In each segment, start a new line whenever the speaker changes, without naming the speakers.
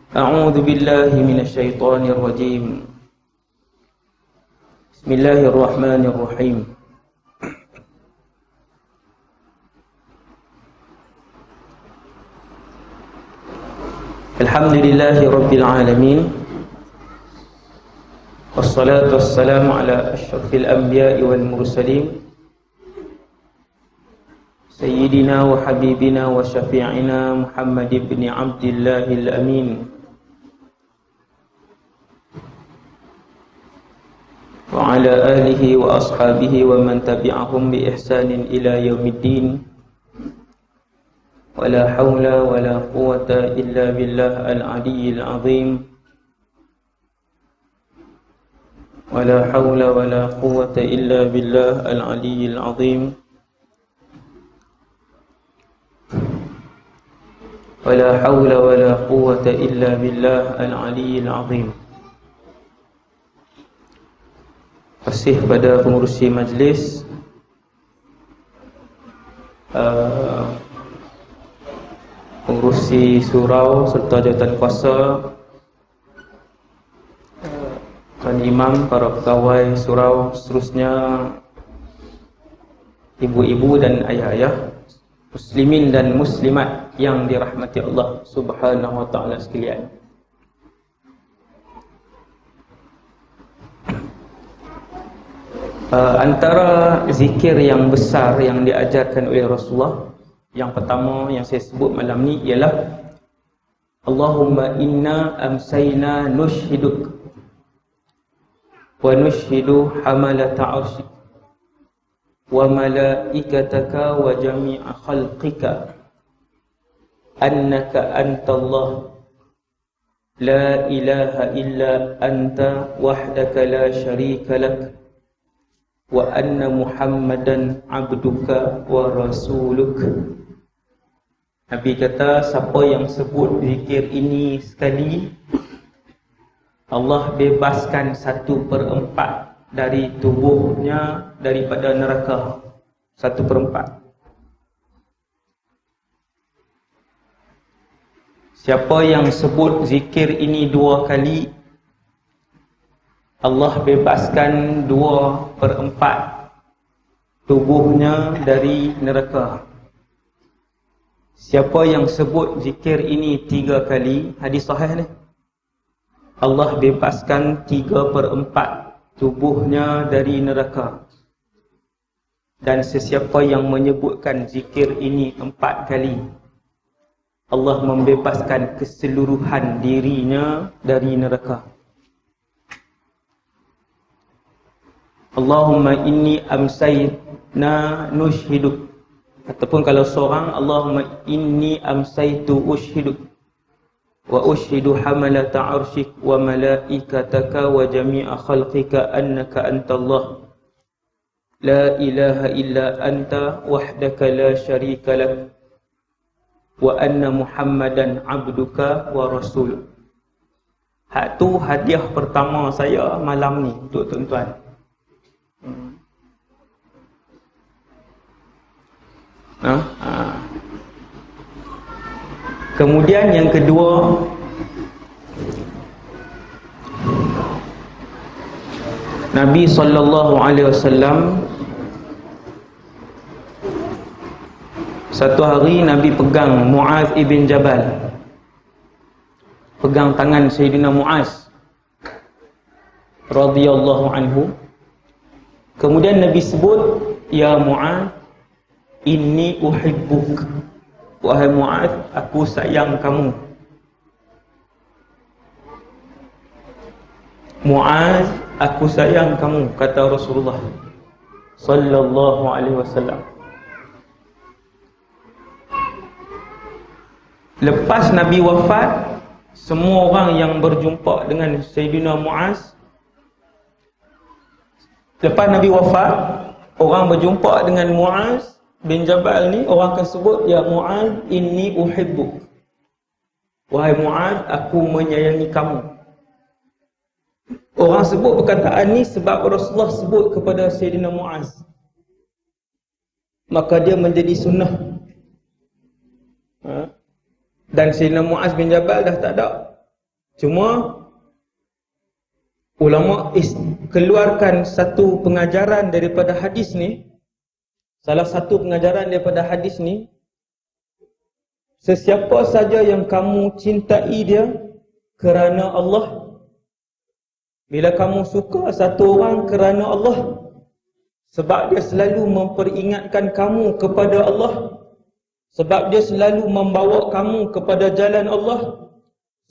أعوذ بالله من الشيطان الرجيم. بسم الله الرحمن الرحيم. الحمد لله رب العالمين، والصلاة والسلام على أشرف الأنبياء والمرسلين سيدنا وحبيبنا وشفيعنا محمد بن عبد الله الأمين وعلى آله وأصحابه ومن تبعهم بإحسان إلى يوم الدين. ولا حول ولا قوة إلا بالله العلي العظيم. ولا حول ولا قوة إلا بالله العلي العظيم. ولا حول ولا قوة إلا بالله العلي العظيم. Kasih pada pengurusi majlis, pengurusi surau serta jawatan kuasa, Tuan Imam, para pegawai surau, seterusnya ibu-ibu dan ayah-ayah, muslimin dan muslimat yang dirahmati Allah Subhanahu wa taala sekalian. Antara zikir yang besar yang diajarkan oleh Rasulullah, yang pertama yang saya sebut malam ni ialah Allahumma inna amsayna nushhiduk wa nushhidu hamalata arsyik wa malaikataka wa jami'a khalqika annaka antallah la ilaha illa anta wahdaka la syarika lak wa anna Muhammadan abduka wa rasuluk. Nabi kata, siapa yang sebut zikir ini sekali, Allah bebaskan 1/4 dari tubuhnya daripada neraka. 1/4. Siapa yang sebut zikir ini 2 kali, Allah bebaskan 2/4 tubuhnya dari neraka. Siapa yang sebut zikir ini 3 kali, hadis sahih ni, Allah bebaskan 3/4 tubuhnya dari neraka. Dan sesiapa yang menyebutkan zikir ini 4 kali, Allah membebaskan keseluruhan dirinya dari neraka. Allahumma inni amsayna nushhiduk, ataupun kalau seorang, Allahumma inni amsaytu ushhiduk wa ushhidu hamalata arsyik wa malaikataka wa jami'a khalqika annaka antallah la ilaha illa anta wahdaka la syarika lak wa anna Muhammadan abduka wa rasul. Hak tu hadiah pertama saya malam ni untuk tuan-tuan. Kemudian yang kedua, Nabi SAW satu hari Nabi pegang Muaz ibn Jabal, pegang tangan Sayyidina Muaz radhiyallahu anhu. Kemudian Nabi sebut, ya Muaz, inni uhibbuk. Wahai Muaz, aku sayang kamu. Muaz, aku sayang kamu, kata Rasulullah sallallahu alaihi wasallam. Lepas Nabi wafat, semua orang yang berjumpa dengan Sayyidina Muaz, lepas Nabi wafat, orang berjumpa dengan Muaz bin Jabal ni, orang akan sebut, ya Muaz, inni uhibbuk. Wahai Muaz, aku menyayangi kamu. Orang sebut perkataan ni sebab Rasulullah sebut kepada Sayyidina Muaz. Maka dia menjadi sunnah. Dan Sayyidina Muaz bin Jabal dah tak ada. Cuma ulama keluarkan satu pengajaran daripada hadis ni. Salah satu pengajaran daripada hadis ni, sesiapa saja yang kamu cintai dia kerana Allah, bila kamu suka satu orang kerana Allah, sebab dia selalu memperingatkan kamu kepada Allah, sebab dia selalu membawa kamu kepada jalan Allah,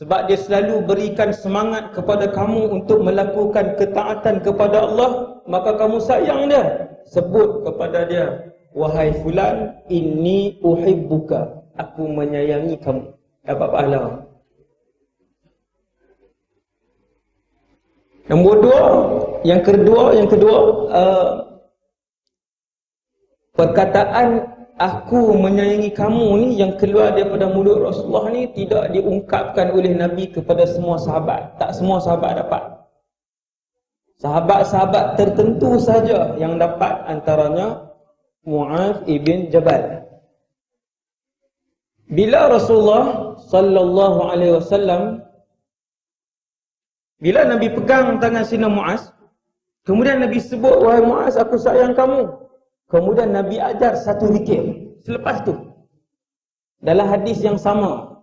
sebab dia selalu berikan semangat kepada kamu untuk melakukan ketaatan kepada Allah, maka kamu sayang dia. Sebut kepada dia, wahai fulan, inni uhibbuka, aku menyayangi kamu. Dapat pahala. Nombor dua, yang kedua, perkataan aku menyayangi kamu ni yang keluar daripada mulut Rasulullah ni tidak diungkapkan oleh Nabi kepada semua sahabat. Tak semua sahabat dapat. Sahabat-sahabat tertentu saja yang dapat, antaranya Mu'adz ibn Jabal. Bila Rasulullah sallallahu alaihi wasallam, bila Nabi pegang tangan Sayyidina Mu'adz, kemudian Nabi sebut, wahai Mu'adz, aku sayang kamu. Kemudian Nabi ajar satu zikir selepas tu. Dalam hadis yang sama,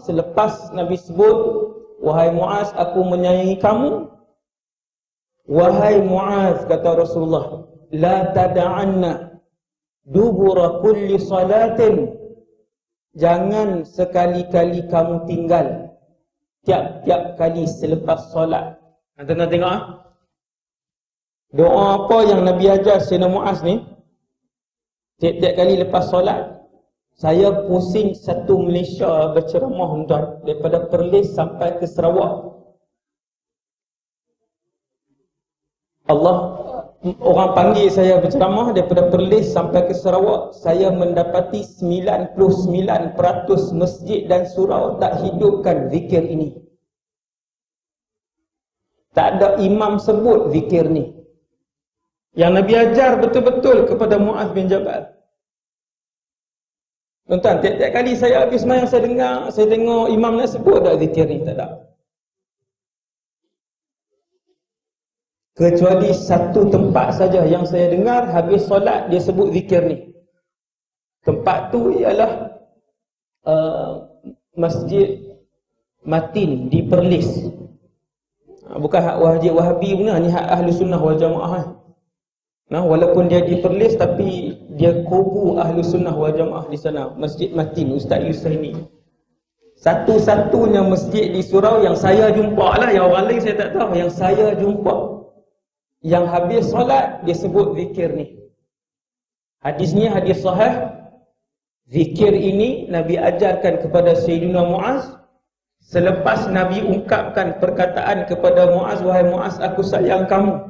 selepas Nabi sebut, wahai Mu'adz, aku menyayangi kamu. Wahai Mu'adz, kata Rasulullah, la tada'anna dubura kulli salatin, jangan sekali-kali kamu tinggal tiap-tiap kali selepas solat. Tuan-tuan tengok doa apa yang Nabi ajar Sayyidina Mu'adz ni, tiap-tiap kali lepas solat. Saya pusing satu Malaysia berceramah, tuan, daripada Perlis sampai ke Sarawak. Orang panggil saya berceramah daripada Perlis sampai ke Sarawak. Saya mendapati 99% masjid dan surau tak hidupkan zikir ini. Tak ada imam sebut zikir ni. Yang Nabi ajar betul-betul kepada Mu'adz bin Jabal. Tuan-tuan, tiap-tiap kali saya habis sembahyang, saya tengok imam nak sebut tak zikir ni? Tak ada. Kecuali satu tempat saja yang saya dengar habis solat dia sebut zikir ni. Tempat tu ialah Masjid Matin di Perlis. Bukan hak Wahabi punya, ni hak Ahlu Sunnah wal Jamaah. Walaupun dia di Perlis, tapi dia kubu Ahlu Sunnah wal Jamaah di sana. Masjid Matin, Ustaz Yusaini. Satu-satunya masjid di surau yang saya jumpa lah, yang orang lain saya tak tahu, yang saya jumpa, yang habis solat dia sebut zikir ni. Hadis ni hadis sahih. Zikir ini Nabi ajarkan kepada Sayyidina Mu'adz selepas Nabi ungkapkan perkataan kepada Mu'adz, wahai Mu'adz, aku sayang kamu.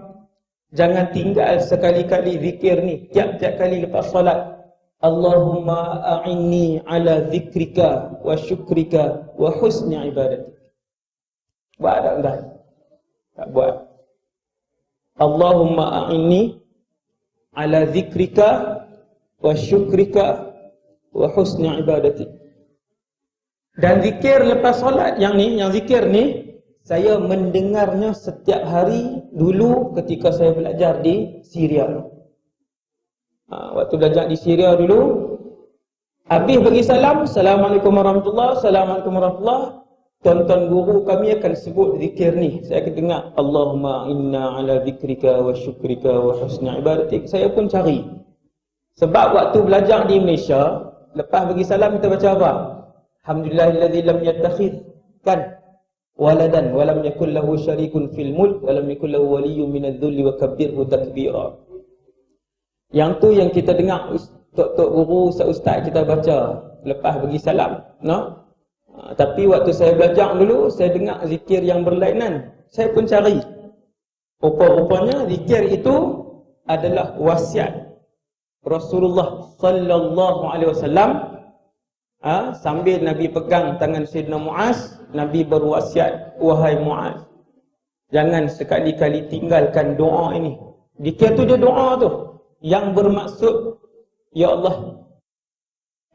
Jangan tinggal sekali-kali zikir ni tiap-tiap kali lepas solat. Allahumma a'inni ala zikrika wa syukrika wa husni ibadatik. Buat tak tuan? Tak buat. Allahumma a'inni ala zikrika wa syukrika wa husni ibadatik. Dan zikir lepas solat yang zikir ni saya mendengarnya setiap hari dulu ketika saya belajar di Syria. Waktu belajar di Syria dulu, habis bagi salam, Assalamualaikum warahmatullahi, Assalamualaikum warahmatullahi, tuan-tuan guru kami akan sebut zikir ni. Saya akan dengar, Allahumma inna ala zikrika wa syukrika wa husni ibadatik. Saya pun cari. Sebab waktu belajar di Malaysia, lepas bagi salam kita baca apa? Alhamdulillahilladzi lam yattakhidh kan waladan wa lam yakul lahu syarikun fil mulk wa lam yakul lahu waliyyun minadh-dhulli wa kabbirhu takbira. Yang tu yang kita dengar tok-tok guru, ustaz-ustaz kita baca lepas bagi salam, tapi waktu saya belajar dulu, saya dengar zikir yang berlainan. Saya pun cari. Rupa-rupanya zikir itu adalah wasiat Rasulullah sallallahu alaihi wasallam. Sambil Nabi pegang tangan Sayyidina Mu'adz, Nabi berwasiat, wahai Mu'adz, jangan sekali-kali tinggalkan doa ini. Zikir tu dia doa tu yang bermaksud, ya Allah,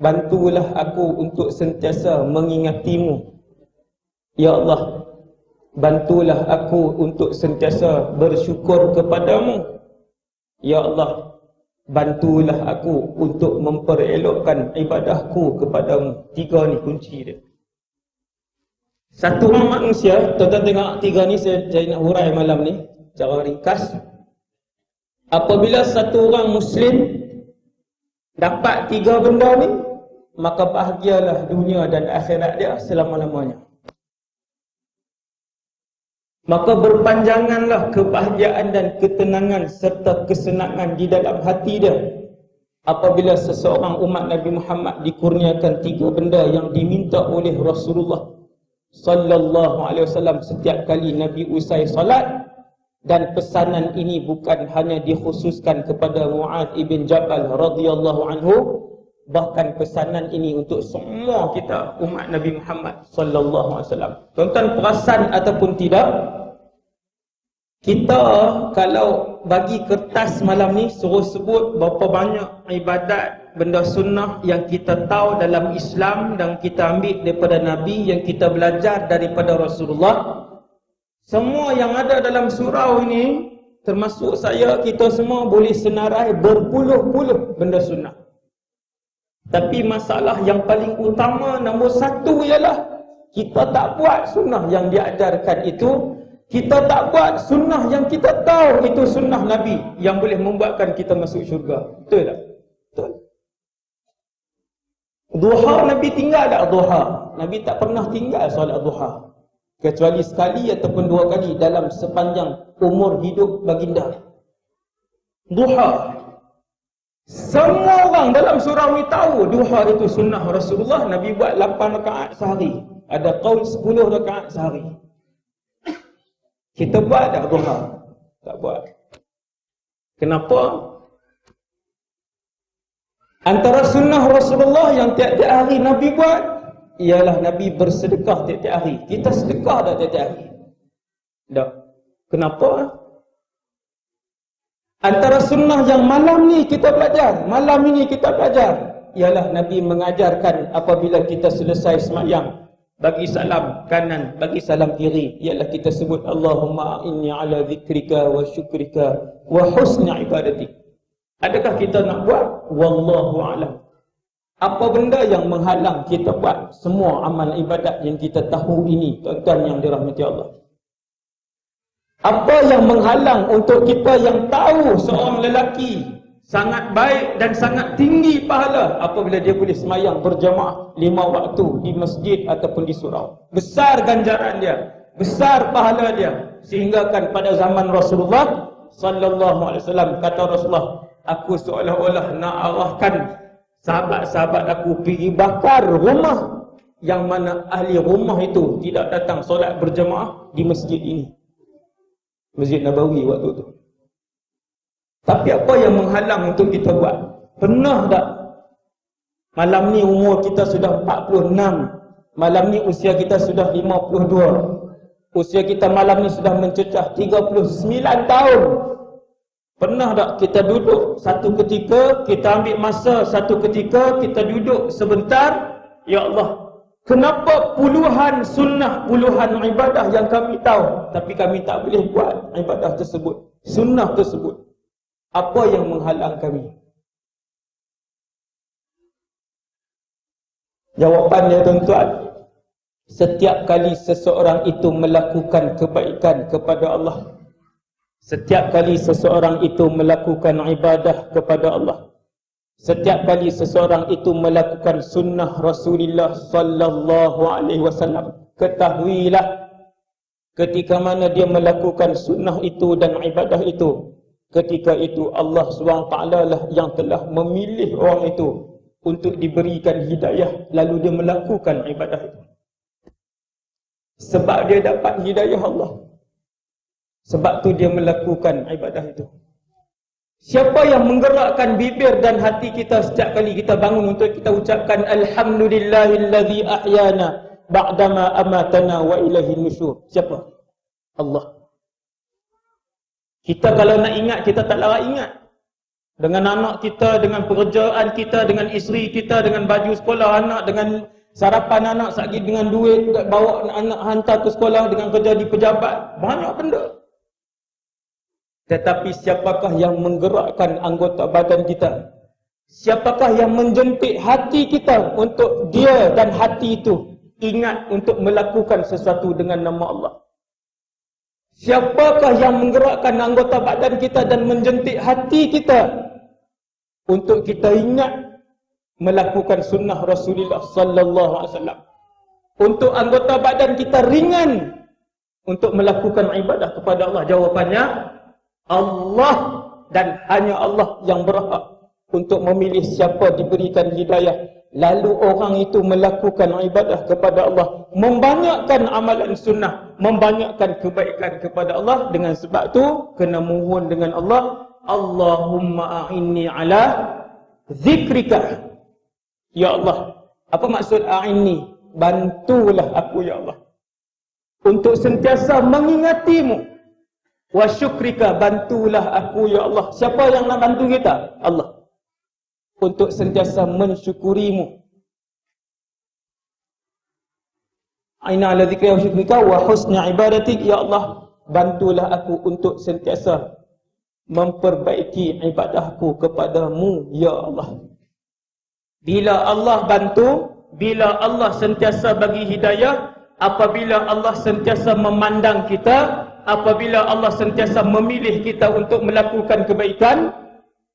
bantulah aku untuk sentiasa mengingatimu Ya Allah, bantulah aku untuk sentiasa bersyukur kepadamu. Ya Allah, bantulah aku untuk memperelokkan ibadahku kepadamu. 3 ni kunci dia. Satu orang manusia, tuan-tuan tengok 3 ni saya nak hurai malam ni secara ringkas. Apabila satu orang Muslim dapat 3 benda ni, maka bahagialah dunia dan akhirat dia selama-lamanya. Maka berpanjanganlah kebahagiaan dan ketenangan serta kesenangan di dalam hati dia apabila seseorang umat Nabi Muhammad dikurniakan 3 benda yang diminta oleh Rasulullah sallallahu alaihi wasallam setiap kali Nabi usai salat. Dan pesanan ini bukan hanya dikhususkan kepada Mu'adz ibn Jabal radhiyallahu anhu, bahkan pesanan ini untuk semua kita umat Nabi Muhammad sallallahu alaihi wasallam. Tuan-tuan perasan ataupun tidak, kita kalau bagi kertas malam ni suruh sebut berapa banyak ibadat benda sunnah yang kita tahu dalam Islam dan kita ambil daripada Nabi, yang kita belajar daripada Rasulullah. Semua yang ada dalam surau ini, termasuk saya, kita semua boleh senarai berpuluh-puluh benda sunnah. Tapi masalah yang paling utama nombor 1 ialah kita tak buat sunnah yang diajarkan itu. Kita tak buat sunnah yang kita tahu itu sunnah Nabi yang boleh membuatkan kita masuk syurga. Betul tak? Betul. Duha Nabi tinggal tak duha? Nabi tak pernah tinggal solat duha, kecuali sekali ataupun 2 kali dalam sepanjang umur hidup baginda. Duha, semua orang dalam surau ni tahu duha itu sunnah Rasulullah. Nabi buat 8 rakaat sehari. Ada qaul 10 rakaat sehari. Kita buat tak duha? Tak buat. Kenapa? Antara sunnah Rasulullah yang tiap-tiap hari Nabi buat ialah Nabi bersedekah tiap-tiap hari. Kita sedekah tak tiap-tiap hari? Tak. Kenapa? Antara sunnah yang malam ni kita belajar, malam ini kita belajar, ialah Nabi mengajarkan apabila kita selesai sembahyang, bagi salam kanan, bagi salam kiri, ialah kita sebut Allahumma inni ala zikrika wa syukrika wa husni ibadatik. Adakah kita nak buat? Wallahu a'lam. Apa benda yang menghalang kita buat semua amal ibadat yang kita tahu ini, tuan-tuan yang dirahmati Allah? Apa yang menghalang untuk kita yang tahu seorang lelaki sangat baik dan sangat tinggi pahala apabila dia boleh semayang berjamaah 5 waktu di masjid ataupun di surau? Besar ganjaran dia, besar pahala dia, sehingga kan pada zaman Rasulullah sallallahu alaihi wasallam, kata Rasulullah, aku seolah-olah nak arahkan sahabat-sahabat aku pergi bakar rumah yang mana ahli rumah itu tidak datang solat berjamaah di masjid ini, Masjid Nabawi waktu itu. Tapi apa yang menghalang untuk kita buat? Pernah tak malam ni umur kita sudah 46, malam ni usia kita sudah 52, usia kita malam ni sudah mencecah 39 tahun. Pernah tak kita duduk satu ketika, kita ambil masa satu ketika, kita duduk sebentar, ya Allah, kenapa puluhan sunnah, puluhan ibadah yang kami tahu, tapi kami tak boleh buat ibadah tersebut, sunnah tersebut? Apa yang menghalang kami? Jawapannya tuan-tuan, setiap kali seseorang itu melakukan kebaikan kepada Allah, setiap kali seseorang itu melakukan ibadah kepada Allah, setiap kali seseorang itu melakukan sunnah Rasulullah sallallahu alaihi wasallam, ketahuilah ketika mana dia melakukan sunnah itu dan ibadah itu, ketika itu Allah SWT lah yang telah memilih orang itu untuk diberikan hidayah, lalu dia melakukan ibadah itu. Sebab dia dapat hidayah Allah, sebab tu dia melakukan ibadah itu. Siapa yang menggerakkan bibir dan hati kita setiap kali kita bangun untuk kita ucapkan alhamdulillahillazi ahyana ba'dama amatana wa ilaihin nusyur? Siapa? Allah. Kita kalau nak ingat, kita tak larat ingat. Dengan anak kita, dengan pekerjaan kita, dengan isteri kita, dengan baju sekolah anak, dengan Sarapan anak sakit dengan duit, bawa anak hantar ke sekolah dengan kerja di pejabat. Banyak benda. Tetapi siapakah yang menggerakkan anggota badan kita? Siapakah yang menjemput hati kita untuk dia dan hati itu ingat untuk melakukan sesuatu dengan nama Allah? Siapakah yang menggerakkan anggota badan kita dan menjemput hati kita untuk kita ingat melakukan sunnah Rasulullah sallallahu alaihi wasallam? Untuk anggota badan kita ringan untuk melakukan ibadah kepada Allah? Jawapannya Allah, dan hanya Allah yang berhak untuk memilih siapa diberikan hidayah. Lalu orang itu melakukan ibadah kepada Allah, membanyakkan amalan sunnah, membanyakkan kebaikan kepada Allah. Dengan sebab tu kena mohon dengan Allah, Allahumma a'inni ala zikrika. Ya Allah, apa maksud a'inni? Bantulah aku ya Allah untuk sentiasa mengingatimu. Wa syukrika, bantulah aku ya Allah. Siapa yang nak bantu kita? Allah. Untuk sentiasa mensyukurimu. Aina ala dzikrika wa syukrika wa husni ibadatik. Ya Allah, bantulah aku untuk sentiasa memperbaiki ibadahku kepadamu ya Allah. Bila Allah bantu, bila Allah sentiasa bagi hidayah, apabila Allah sentiasa memandang kita, apabila Allah sentiasa memilih kita untuk melakukan kebaikan,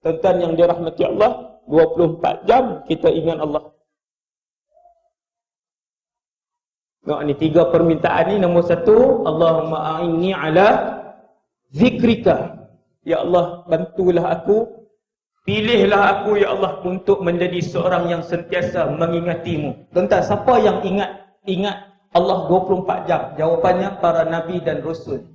tuan-tuan yang dirahmati Allah, 24 jam kita ingat Allah. Tengok ni 3 permintaan ni. Nombor 1, Allahumma a'inni ala zikrika. Ya Allah, bantulah aku, pilihlah aku ya Allah untuk menjadi seorang yang sentiasa mengingatimu. Tuan-tuan, siapa yang ingat Allah 24 jam? Jawapannya para nabi dan rasul.